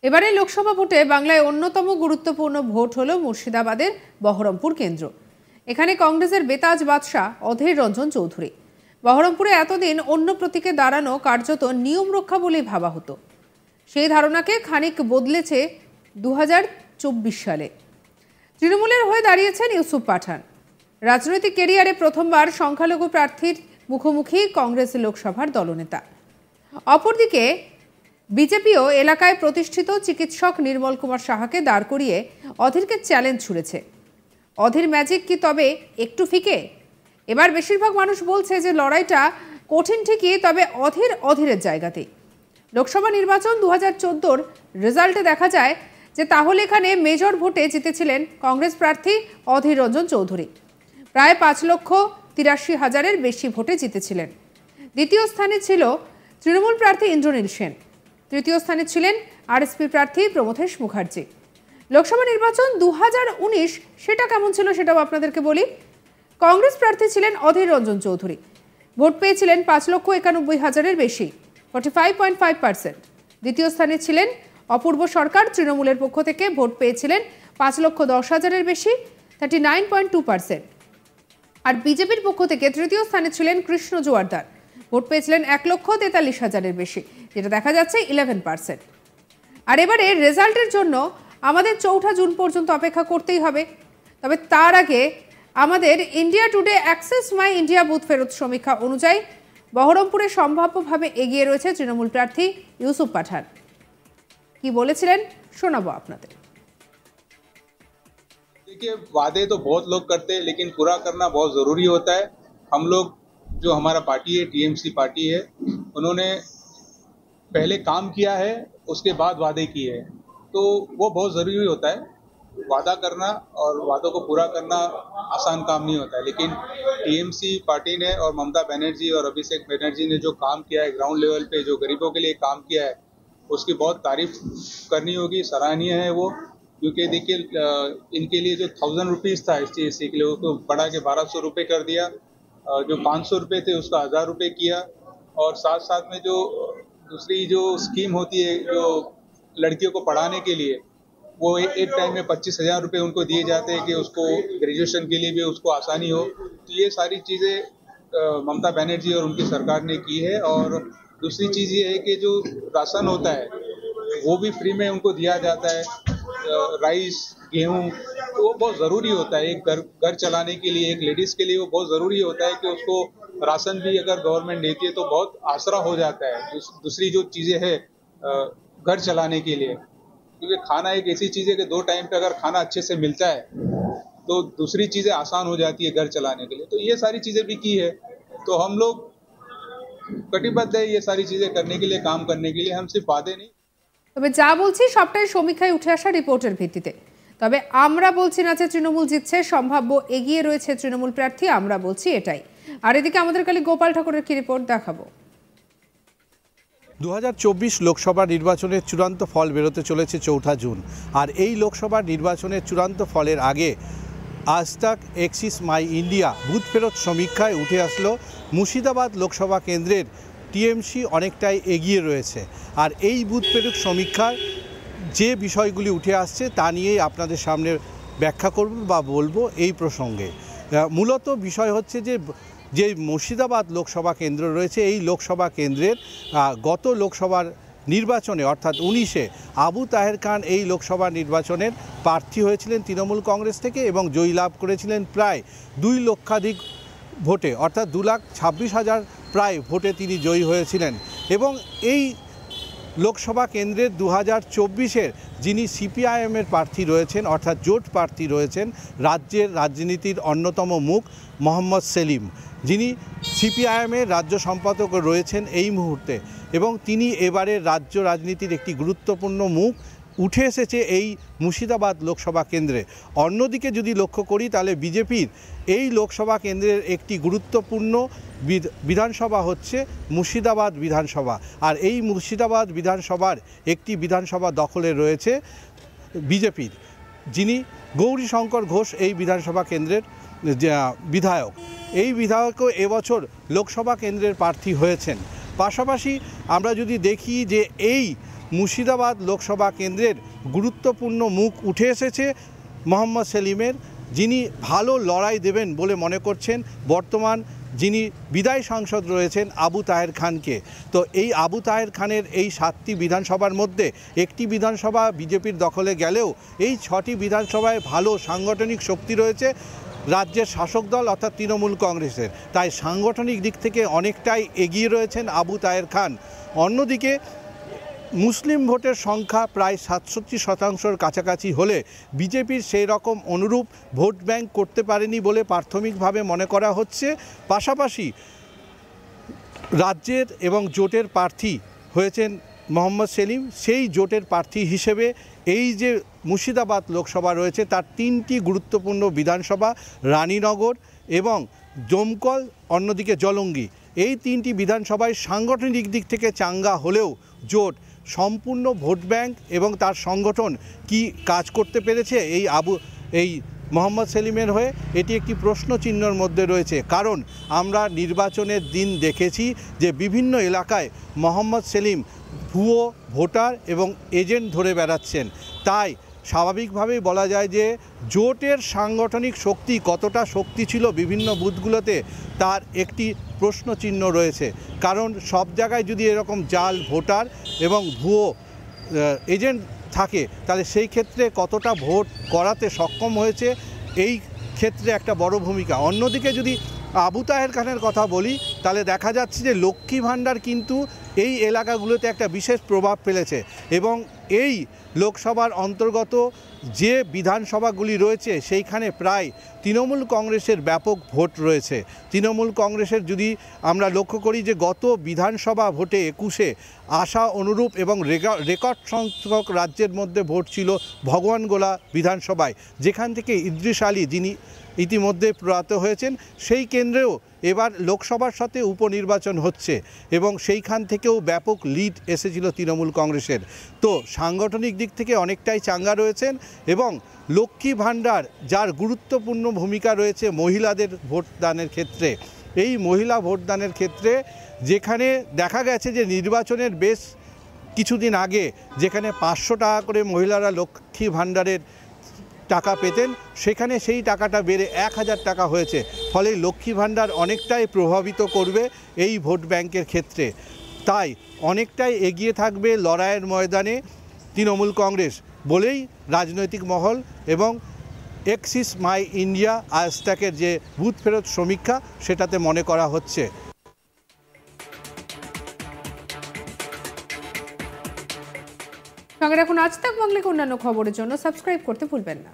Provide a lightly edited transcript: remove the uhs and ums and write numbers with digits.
এবারে লোকসভা ভোটে বাংলায় অন্যতম গুরুত্বপূর্ণ ভোট হলো মুর্শিদাবাদের বহরমপুর কেন্দ্র। এখানে কংগ্রেসের বেতাজ বাদশাহ অধীর রঞ্জন চৌধুরী। বহরমপুরে এতদিন অন্য প্রতীকে দাঁড়ানো কার্যত নিয়ম রক্ষা বলেই ভাবা হতো। সেই ধারণাকে খানিক বদলেছে 2024 সালে। তৃণমূলের হয়ে দাঁড়িয়েছেন ইউসুফ পাঠান। রাজনৈতিক ক্যারিয়ারে প্রথমবার সংখ্যালঘু প্রার্থীর মুখোমুখি কংগ্রেস লোকসভার দলনেতা। অপরদিকে বিজেপিও এলাকায় প্রতিষ্ঠিত চিকিৎসক নির্মল কুমার সাহাকে দাঁড় করিয়ে অধীরকে চ্যালেঞ্জ ছুড়েছে। অধীর ম্যাজিক কি তবে একটু ফিকে? এবার বেশিরভাগ মানুষ বলছে যে লড়াইটা কঠিন ঠিকই, তবে অধীরের জায়গাতেই। লোকসভা নির্বাচন 2014 রেজাল্টে দেখা যায় যে তাহলে এখানে মেজর ভোটে জিতেছিলেন কংগ্রেস প্রার্থী অধীর রঞ্জন চৌধুরী। প্রায় 5,83,000-এর বেশি ভোটে জিতেছিলেন। দ্বিতীয় স্থানে ছিল তৃণমূল প্রার্থী ইন্দ্রনীল সেন। তৃতীয় স্থানে ছিলেন আরএসপি প্রার্থী প্রমথেশ মুখার্জি। লোকসভা নির্বাচন 2019 সেটা কেমন ছিল সেটাও আপনাদেরকে বলি। কংগ্রেস প্রার্থী ছিলেন অধীর রঞ্জন চৌধুরী। ভোট পেয়েছিলেন 5,91,000-এর বেশি, 45.5%। দ্বিতীয় স্থানে ছিলেন অপূর্ব সরকার। তৃণমূলের পক্ষ থেকে ভোট পেয়েছিলেন 5,10,000-এর বেশি, 39.2%। আর বিজেপির পক্ষ থেকে তৃতীয় স্থানে ছিলেন কৃষ্ণ জোয়ারদার। ভোট পেয়েছিলেন 1,43,000-এর বেশি, যেটা দেখা যাচ্ছে 11%। আর এবারে রেজাল্টের জন্য আমাদের 4 জুন পর্যন্ত অপেক্ষা করতেই হবে। তবে তার আগে আমাদের India today access my India booth ফেরত সমীক্ষা অনুযায়ী বহরমপুরে সম্ভাব্যভাবে এগিয়ে রয়েছে তৃণমূল প্রার্থী ইউসুফ পাঠান। কি বলেছিলেন শোনাবো আপনাদের। देखिए, वादे तो बहुत लोग करते हैं, लेकिन पूरा करना बहुत जरूरी होता है। हम लोग जो हमारा पार्टी है, टीएमसी पार्टी है, उन्होंने पहले काम किया है, उसके बाद वादे किए हैं, तो वो बहुत जरूरी होता है। वादा करना और वादों को पूरा करना आसान काम नहीं होता है, लेकिन टीएमसी पार्टी ने और ममता बनर्जी और अभिषेक बनर्जी ने जो काम किया है ग्राउंड लेवल पे, जो गरीबों के लिए काम किया है, उसकी बहुत तारीफ करनी होगी, सराहनीय है वो। क्योंकि देखिए, इनके लिए जो 1000 रुपीज़ था SC के लिए, उसको बढ़ा के 1200 रुपये कर दिया। जो 500 रुपये थे उसका 1000 रुपये किया। और साथ साथ में जो दूसरी जो स्कीम होती है जो लड़कियों को पढ़ाने के लिए, वो एक टाइम में 25,000 रुपये उनको दिए जाते हैं कि उसको ग्रेजुएशन के लिए भी उसको आसानी हो। तो ये सारी चीज़ें ममता बनर्जी और उनकी सरकार ने की है। और दूसरी चीज़ ये है कि जो राशन होता है वो भी फ्री में उनको दिया जाता है। राइस, गेहूं, तो वो बहुत ज़रूरी होता है एक घर चलाने के लिए, एक लेडीज़ के लिए वो बहुत ज़रूरी होता है कि उसको राशन भी अगर गवर्नमेंट देती है तो बहुत आसरा हो जाता है। दूसरी जो चीज़ें हैं घर चलाने के लिए, क्योंकि खाना एक ऐसी चीज़ है कि 2 टाइम पे अगर खाना अच्छे से मिलता है तो दूसरी चीज़ें आसान हो जाती है घर चलाने के लिए। तो ये सारी चीज़ें भी की है। तो हम लोग कटिबद्ध है ये सारी चीज़ें करने के लिए, काम करने के लिए। हम सिर्फ वादे नहीं, তবে যা বলছি সবটাই সমীক্ষায় উঠে আসা রিপোর্টের ভিত্তিতে। তবে আমরা বলছি না যে তৃণমূল জিতছে, সম্ভাব্য এগিয়ে রয়েছে তৃণমূল প্রার্থী, আমরা বলছি এটাই। আর এদিকে আমাদের কালী গোপাল ঠাকুরের কি রিপোর্ট দেখাবো। 2024 লোকসভা নির্বাচনের চূড়ান্ত ফল বেরোতে চলেছে 4 জুন। আর এই লোকসভা নির্বাচনের চূড়ান্ত ফলের আগে আজ তাক অ্যাক্সেস মাই ইন্ডিয়া বুথ ফেরত সমীক্ষায় উঠে আসলো মুর্শিদাবাদ লোকসভা কেন্দ্রের টিএমসি অনেকটাই এগিয়ে রয়েছে। আর এই বুথ ফেরত সমীক্ষার যে বিষয়গুলি উঠে আসছে তা নিয়েই আপনাদের সামনে ব্যাখ্যা করব বা বলবো এই প্রসঙ্গে। মূলত বিষয় হচ্ছে যে মুর্শিদাবাদ লোকসভা কেন্দ্র রয়েছে, এই লোকসভা কেন্দ্রের গত লোকসভার নির্বাচনে অর্থাৎ 19-এ আবু তাহের খান এই লোকসভা নির্বাচনের প্রার্থী হয়েছিলেন তৃণমূল কংগ্রেস থেকে এবং জয়লাভ করেছিলেন প্রায় 2 লক্ষাধিক ভোটে, অর্থাৎ 2,26,000 প্রায় ভোটে তিনি জয়ী হয়েছিলেন। এবং এই লোকসভা কেন্দ্রের 2024-এর যিনি সিপিআইএমের প্রার্থী রয়েছেন অর্থাৎ জোট প্রার্থী রয়েছেন, রাজ্যের রাজনীতির অন্যতম মুখ মোহাম্মদ সেলিম, যিনি সিপিআইএমের রাজ্য সম্পাদক রয়েছেন এই মুহূর্তে, এবং তিনি এবারের রাজ্য রাজনীতির একটি গুরুত্বপূর্ণ মুখ উঠে এসেছে এই মুর্শিদাবাদ লোকসভা কেন্দ্রে। অন্যদিকে যদি লক্ষ্য করি তাহলে বিজেপির এই লোকসভা কেন্দ্রের একটি গুরুত্বপূর্ণ বিধানসভা হচ্ছে মুর্শিদাবাদ বিধানসভা। আর এই মুর্শিদাবাদ বিধানসভার একটি বিধানসভা দখলে রয়েছে বিজেপির, যিনি গৌরীশঙ্কর ঘোষ এই বিধানসভা কেন্দ্রের বিধায়ক। এই বিধায়কও এবছর লোকসভা কেন্দ্রের প্রার্থী হয়েছেন। পাশাপাশি আমরা যদি দেখি যে এই মুর্শিদাবাদ লোকসভা কেন্দ্রের গুরুত্বপূর্ণ মুখ উঠে এসেছে মোহাম্মদ সেলিমের, যিনি ভালো লড়াই দেবেন বলে মনে করছেন বর্তমান যিনি বিদায়ী সাংসদ রয়েছেন আবু তাহের খানকে। তো এই আবু তাহের খানের এই 7টি বিধানসভার মধ্যে একটি বিধানসভা বিজেপির দখলে গেলেও এই 6টি বিধানসভায় ভালো সাংগঠনিক শক্তি রয়েছে রাজ্যের শাসক দল অর্থাৎ তৃণমূল কংগ্রেসের। তাই সাংগঠনিক দিক থেকে অনেকটাই এগিয়ে রয়েছেন আবু তাহের খান। অন্যদিকে মুসলিম ভোটের সংখ্যা প্রায় 67% কাছাকাছি হলে বিজেপির সেই রকম অনুরূপ ভোট ব্যাংক করতে পারেনি বলে প্রাথমিকভাবে মনে করা হচ্ছে। পাশাপাশি রাজ্যের এবং জোটের প্রার্থী হয়েছেন মোহাম্মদ সেলিম। সেই জোটের প্রার্থী হিসেবে এই যে মুর্শিদাবাদ লোকসভা রয়েছে তার 3টি গুরুত্বপূর্ণ বিধানসভা রানীনগর এবং দমকল, অন্যদিকে জলঙ্গি, এই 3টি বিধানসভায় সাংগঠনিক দিক থেকে চাঙ্গা হলেও জোট সম্পূর্ণ ভোট ব্যাংক এবং তার সংগঠন কি কাজ করতে পেরেছে এই মোহাম্মদ সেলিমের হয়ে, এটি একটি প্রশ্নচিহ্নের মধ্যে রয়েছে। কারণ আমরা নির্বাচনের দিন দেখেছি যে বিভিন্ন এলাকায় মোহাম্মদ সেলিম ভুয়ো ভোটার এবং এজেন্ট ধরে বেড়াচ্ছেন। তাই স্বাভাবিকভাবেই বলা যায় যে জোটের সাংগঠনিক শক্তি কতটা শক্তি ছিল বিভিন্ন বুথগুলোতে তার একটি প্রশ্নচিহ্ন রয়েছে। কারণ সব জায়গায় যদি এরকম জাল ভোটার এবং ভুয়ো এজেন্ট থাকে তাহলে সেই ক্ষেত্রে কতটা ভোট করাতে সক্ষম হয়েছে এই ক্ষেত্রে একটা বড় ভূমিকা। অন্যদিকে যদি আবু তাহের খানের কথা বলি তাহলে দেখা যাচ্ছে যে লক্ষ্মী ভাণ্ডার কিন্তু এই এলাকাগুলোতে একটা বিশেষ প্রভাব ফেলেছে এবং এই লোকসভার অন্তর্গত যে বিধানসভাগুলি রয়েছে সেইখানে প্রায় তৃণমূল কংগ্রেসের ব্যাপক ভোট রয়েছে। তৃণমূল কংগ্রেসের যদি আমরা লক্ষ্য করি যে গত বিধানসভা ভোটে 21-এ আশা অনুরূপ এবং রেকর্ড সংখ্যক রাজ্যের মধ্যে ভোট ছিল ভগবানগোলা বিধানসভায়, যেখান থেকে ইদ্রিস আলী যিনি ইতিমধ্যে প্রয়াত হয়েছেন সেই কেন্দ্রেও এবার লোকসভার সাথে উপনির্বাচন হচ্ছে এবং সেইখান থেকেও ব্যাপক লিড এসেছিল তৃণমূল কংগ্রেসের। তো সাংগঠনিক দিক থেকে অনেকটাই চাঙ্গা রয়েছেন এবং লক্ষ্মী ভাণ্ডার যার গুরুত্বপূর্ণ ভূমিকা রয়েছে মহিলাদের ভোটদানের ক্ষেত্রে। এই মহিলা ভোটদানের ক্ষেত্রে যেখানে দেখা গেছে যে নির্বাচনের বেশ কিছুদিন আগে যেখানে 500 টাকা করে মহিলারা লক্ষ্মী ভাণ্ডারের টাকা পেতেন সেখানে সেই টাকাটা বেড়ে 1000 টাকা হয়েছে। ফলে লক্ষ্মী ভাণ্ডার অনেকটাই প্রভাবিত করবে এই ভোট ব্যাংকের ক্ষেত্রে। তাই অনেকটাই এগিয়ে থাকবে লড়াইয়ের ময়দানে তৃণমূল কংগ্রেস বলেই রাজনৈতিক মহল এবং এক্সিস মাই ইন্ডিয়া আজতাকের যে বুথ ফেরত সমীক্ষা সেটাতে মনে করা হচ্ছে। সঙ্গে রাখুন আজ তাক বাংলাকে অন্যান্য খবরের জন্য সাবস্ক্রাইব করতে ভুলবেন না।